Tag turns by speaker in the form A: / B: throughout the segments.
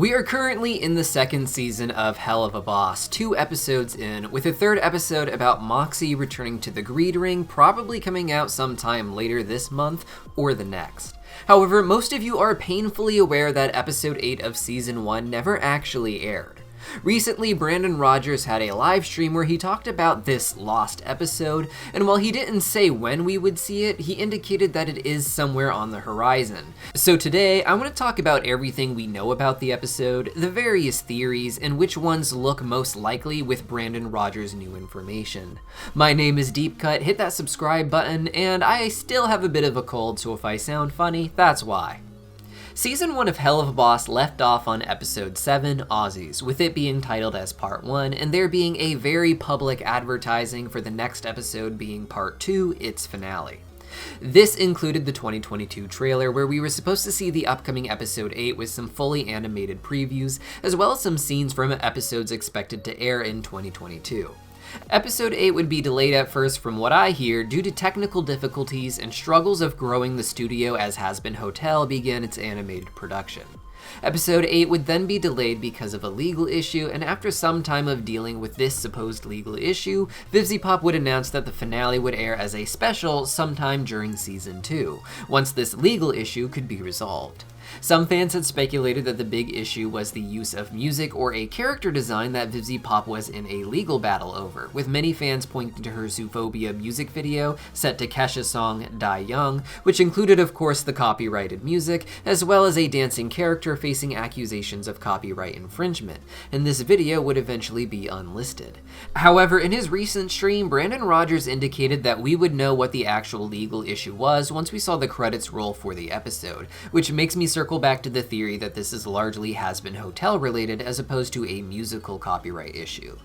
A: We are currently in the second season of Helluva Boss, 2 episodes in, with a third episode about Moxie returning to the Greed Ring, probably coming out sometime later this month or the next. However, most of you are painfully aware that episode 8 of season 1 never actually aired. Recently, Brandon Rogers had a live stream where he talked about this lost episode, and while he didn't say when we would see it, he indicated that it is somewhere on the horizon. So today, I want to talk about everything we know about the episode, the various theories, and which ones look most likely with Brandon Rogers' new information. My name is Deepcut, hit that subscribe button, and I still have a bit of a cold, so if I sound funny, that's why. Season 1 of Helluva Boss left off on episode 7, Aussies, with it being titled as part 1, and there being a very public advertising for the next episode being part 2, its finale. This included the 2022 trailer, where we were supposed to see the upcoming episode 8 with some fully animated previews, as well as some scenes from episodes expected to air in 2022. Episode 8 would be delayed at first from what I hear due to technical difficulties and struggles of growing the studio as Hazbin Hotel began its animated production. Episode 8 would then be delayed because of a legal issue, and after some time of dealing with this supposed legal issue, VivziePop would announce that the finale would air as a special sometime during season 2, once this legal issue could be resolved. Some fans had speculated that the big issue was the use of music or a character design that VivziePop was in a legal battle over, with many fans pointing to her Zoophobia music video set to Kesha's song Die Young, which included of course the copyrighted music, as well as a dancing character facing accusations of copyright infringement, and this video would eventually be unlisted. However, in his recent stream, Brandon Rogers indicated that we would know what the actual legal issue was once we saw the credits roll for the episode, which makes me circle back to the theory that this is largely Hazbin Hotel related as opposed to a musical copyright issue.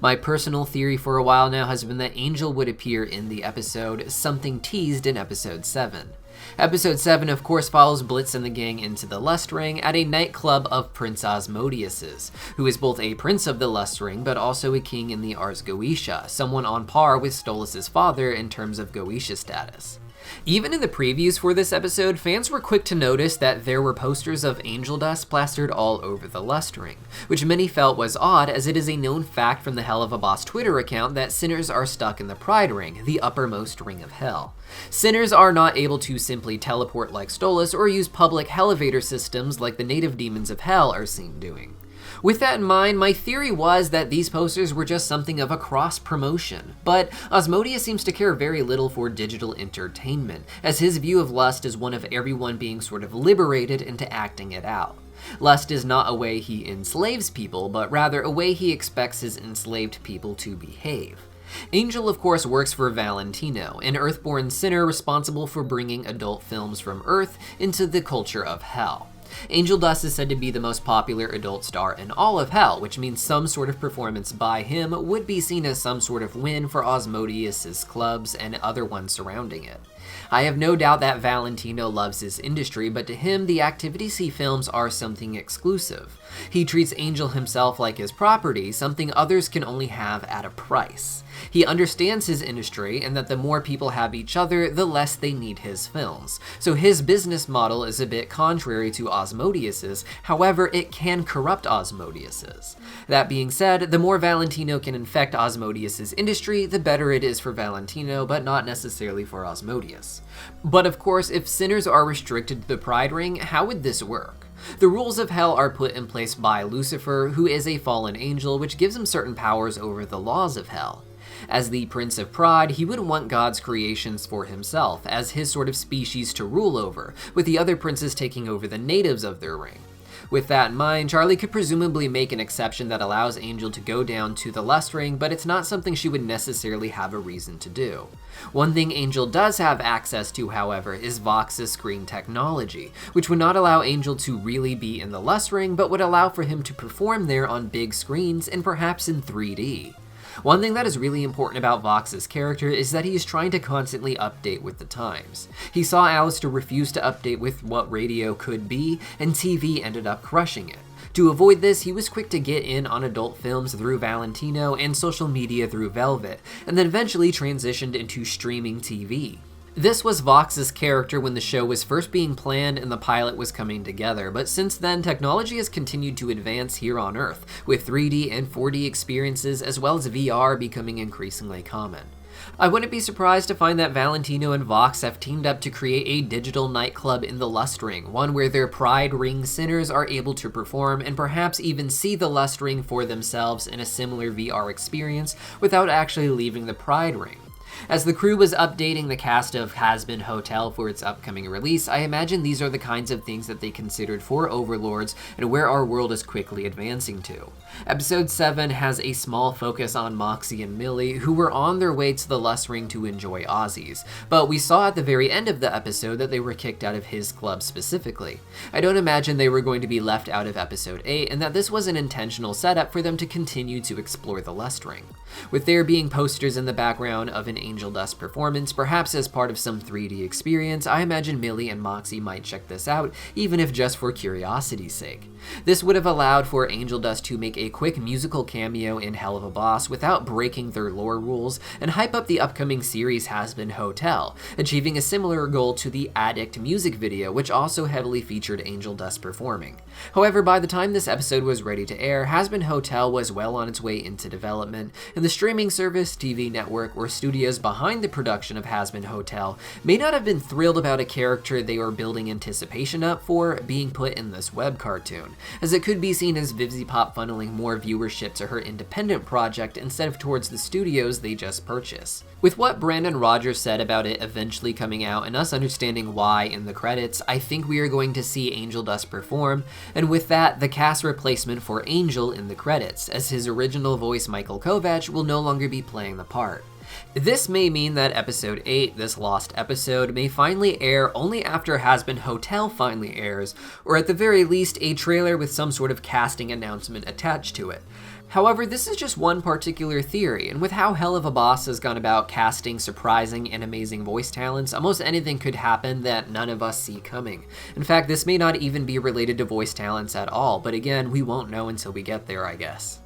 A: My personal theory for a while now has been that Angel would appear in the episode, something teased in episode 7. Episode 7 of course follows Blitz and the gang into the Lust Ring at a nightclub of Prince Asmodeus's, who is both a prince of the Lust Ring but also a king in the Ars Goetia, someone on par with Stolas' father in terms of Goetia status. Even in the previews for this episode, fans were quick to notice that there were posters of angel dust plastered all over the Lust Ring, which many felt was odd as it is a known fact from the Helluva Boss Twitter account that sinners are stuck in the Pride Ring, the uppermost ring of hell. Sinners are not able to simply teleport like Stolas or use public elevator systems like the native demons of hell are seen doing. With that in mind, my theory was that these posters were just something of a cross-promotion, but Asmodeus seems to care very little for digital entertainment, as his view of lust is one of everyone being sort of liberated into acting it out. Lust is not a way he enslaves people, but rather a way he expects his enslaved people to behave. Angel, of course, works for Valentino, an Earthborn sinner responsible for bringing adult films from Earth into the culture of hell. Angel Dust is said to be the most popular adult star in all of hell, which means some sort of performance by him would be seen as some sort of win for Asmodeus' clubs and other ones surrounding it. I have no doubt that Valentino loves his industry, but to him, the activities he films are something exclusive. He treats Angel himself like his property, something others can only have at a price. He understands his industry and that the more people have each other, the less they need his films. So his business model is a bit contrary to Asmodeus's, however, it can corrupt Asmodeus's. That being said, the more Valentino can infect Asmodeus's industry, the better it is for Valentino, but not necessarily for Asmodeus. But of course, if sinners are restricted to the Pride Ring, how would this work? The rules of hell are put in place by Lucifer, who is a fallen angel, which gives him certain powers over the laws of hell. As the Prince of Pride, he would want God's creations for himself, as his sort of species to rule over, with the other princes taking over the natives of their ring. With that in mind, Charlie could presumably make an exception that allows Angel to go down to the Lust Ring, but it's not something she would necessarily have a reason to do. One thing Angel does have access to, however, is Vox's screen technology, which would not allow Angel to really be in the Lust Ring, but would allow for him to perform there on big screens and perhaps in 3D. One thing that is really important about Vox's character is that he is trying to constantly update with the times. He saw Alistair refuse to update with what radio could be, and TV ended up crushing it. To avoid this, he was quick to get in on adult films through Valentino and social media through Velvet, and then eventually transitioned into streaming TV. This was Vox's character when the show was first being planned and the pilot was coming together, but since then, technology has continued to advance here on Earth, with 3D and 4D experiences as well as VR becoming increasingly common. I wouldn't be surprised to find that Valentino and Vox have teamed up to create a digital nightclub in the Lust Ring, one where their Pride Ring sinners are able to perform and perhaps even see the Lust Ring for themselves in a similar VR experience without actually leaving the Pride Ring. As the crew was updating the cast of Hazbin Hotel for its upcoming release, I imagine these are the kinds of things that they considered for Overlords and where our world is quickly advancing to. Episode 7 has a small focus on Moxie and Millie, who were on their way to the Lust Ring to enjoy Aussies, but we saw at the very end of the episode that they were kicked out of his club specifically. I don't imagine they were going to be left out of episode 8, and that this was an intentional setup for them to continue to explore the Lust Ring. With there being posters in the background of an Angel Dust performance, perhaps as part of some 3D experience, I imagine Millie and Moxie might check this out, even if just for curiosity's sake. This would have allowed for Angel Dust to make a quick musical cameo in Helluva Boss without breaking their lore rules, and hype up the upcoming series Hazbin Hotel, achieving a similar goal to the Addict music video, which also heavily featured Angel Dust performing. However, by the time this episode was ready to air, Hazbin Hotel was well on its way into development, and the streaming service, TV network, or studios behind the production of Hazbin Hotel may not have been thrilled about a character they were building anticipation up for being put in this web cartoon, as it could be seen as VivziePop funneling more viewership to her independent project instead of towards the studios they just purchased. With what Brandon Rogers said about it eventually coming out and us understanding why in the credits, I think we are going to see Angel Dust perform, and with that, the cast replacement for Angel in the credits, as his original voice Michael Kovac will no longer be playing the part. This may mean that episode 8, this lost episode, may finally air only after Hazbin Hotel finally airs, or at the very least a trailer with some sort of casting announcement attached to it. However, this is just one particular theory, and with how Helluva Boss has gone about casting surprising and amazing voice talents, almost anything could happen that none of us see coming. In fact, this may not even be related to voice talents at all, but again, we won't know until we get there, I guess.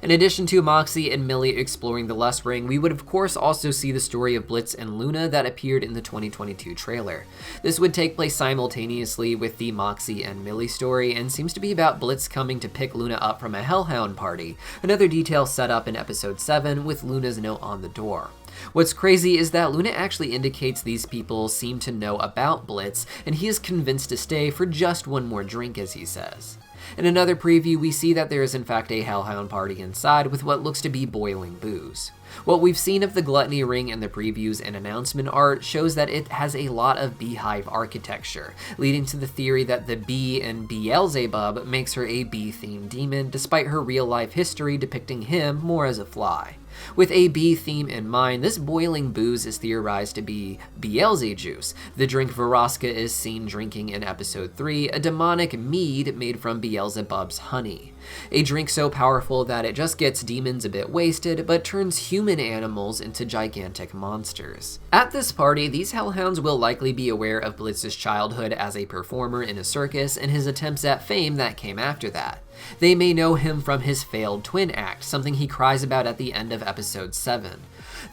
A: In addition to Moxie and Millie exploring the Lust Ring, we would of course also see the story of Blitz and Luna that appeared in the 2022 trailer. This would take place simultaneously with the Moxie and Millie story, and seems to be about Blitz coming to pick Luna up from a Hellhound party, another detail set up in episode 7 with Luna's note on the door. What's crazy is that Luna actually indicates these people seem to know about Blitz, and he is convinced to stay for just one more drink, as he says. In another preview, we see that there is in fact a Hellhound party inside with what looks to be boiling booze. What we've seen of the Gluttony Ring in the previews and announcement art shows that it has a lot of beehive architecture, leading to the theory that the bee in Beelzebub makes her a bee-themed demon, despite her real-life history depicting him more as a fly. With a bee theme in mind, this boiling booze is theorized to be Beelze juice, the drink Vraska is seen drinking in episode 3, a demonic mead made from Beelzebub's honey. A drink so powerful that it just gets demons a bit wasted, but turns human animals into gigantic monsters. At this party, these hellhounds will likely be aware of Blitz's childhood as a performer in a circus and his attempts at fame that came after that. They may know him from his failed twin act, something he cries about at the end of episode 7.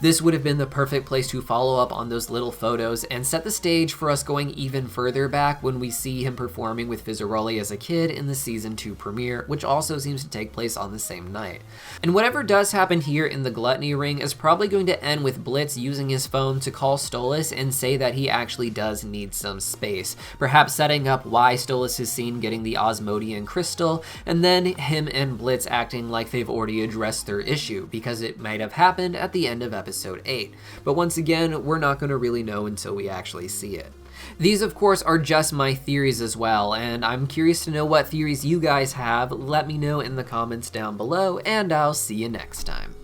A: This would have been the perfect place to follow up on those little photos and set the stage for us going even further back when we see him performing with Fizzaroli as a kid in the season 2 premiere, which also seems to take place on the same night. And whatever does happen here in the Gluttony Ring is probably going to end with Blitz using his phone to call Stolas and say that he actually does need some space, perhaps setting up why Stolas is seen getting the Osmodian crystal, and then him and Blitz acting like they've already addressed their issue, because it might have happened at the end of episode 8. But once again, we're not going to really know until we actually see it. These, of course, are just my theories as well, and I'm curious to know what theories you guys have. Let me know in the comments down below, and I'll see you next time.